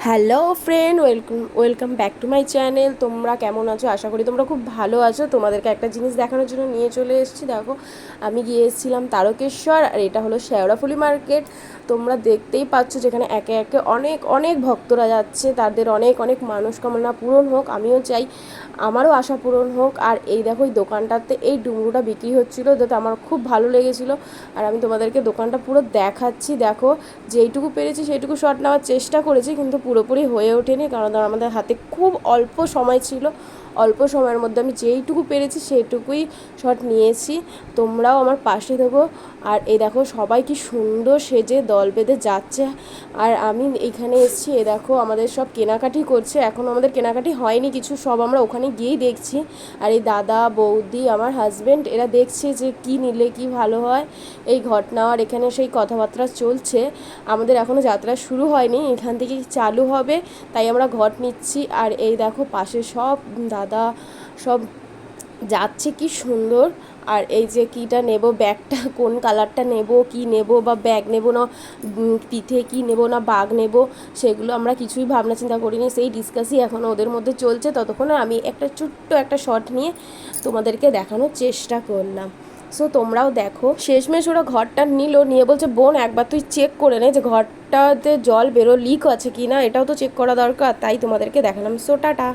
Hello friend, welcome back to my channel. তোমরা কেমন আছো? আশা করি তোমরা খুব ভালো আছো। তোমাদেরকে একটা জিনিস দেখানোর জন্য নিয়ে চলে এসেছি। দেখো, আমি গিয়ে এসেছিলাম তারকেশ্বর, আর এটা হলো শেওড়াফুলি মার্কেট। তোমরা দেখতেই পাচ্ছ যেখানে একে একে অনেক অনেক ভক্তরা যাচ্ছে, তাদের অনেক অনেক মানসকামনা পূরণ হোক। আমিও চাই আমারও আশা পূরণ হোক। আর এই দেখো, এই দোকানটাতে এই ডুমরুটা বিক্রি হচ্ছিলো, যেটা আমার খুব ভালো লেগেছিলো। আর আমি তোমাদেরকে দোকানটা পুরো দেখাচ্ছি। দেখো, যেইটুকু পেরেছি সেইটুকু শট নেওয়ার চেষ্টা করেছি, কিন্তু পুরোপুরি হয়ে ওঠেনি, কারণ আমাদের হাতে খুব অল্প সময় ছিল। অল্প সময়ের মধ্যে আমি যেইটুকু পেরেছি সেইটুকুই শট নিয়েছি। তোমরাও আমার পাশে দেবো। আর এই দেখো, সবাই কি সুন্দর সেজে দল বেঁধে যাচ্ছে। আর আমি এইখানে এসেছি, এ দেখো আমাদের সব কেনাকাটি করছে। এখনও আমাদের কেনাকাটি হয়নি কিছু, সব আমরা ওখানে গিয়েই দেখছি। আর এই দাদা, বৌদি, আমার হাজব্যান্ড, এরা দেখছে যে কি নিলে কি ভালো হয়। এই ঘটনা আর এখানে সেই কথাবার্তা চলছে। আমাদের এখনও যাত্রা শুরু হয়নি, এখান থেকে চালু হবে, তাই আমরা ঘট নিচ্ছি। আর এই দেখো, পাশে সব দাদা সব যাচ্ছে, কি সুন্দর। আর এই যে কীটা নেব, ব্যাগটা কোন কালারটা নেব, কি নেব, বা ব্যাগ নেব না পিঠে কি নেব না বাগ নেব, সেগুলো আমরা কিছুই ভাবনা চিন্তা করিনি। সেই ডিসকাসই এখনও ওদের মধ্যে চলছে। ততক্ষণে আমি একটা ছোট্ট একটা শট নিয়ে তোমাদেরকে দেখানোর চেষ্টা করলাম। সো তোমরাও দেখো। শেষমেশ ওরা ঘরটা নিল, নিয়ে বলছে, বোন একবার তুই চেক করে নে যে ঘরটাতে জল বেরো, লিক আছে কি না, এটাও তো চেক করা দরকার। তাই তোমাদেরকে দেখালাম। So tata.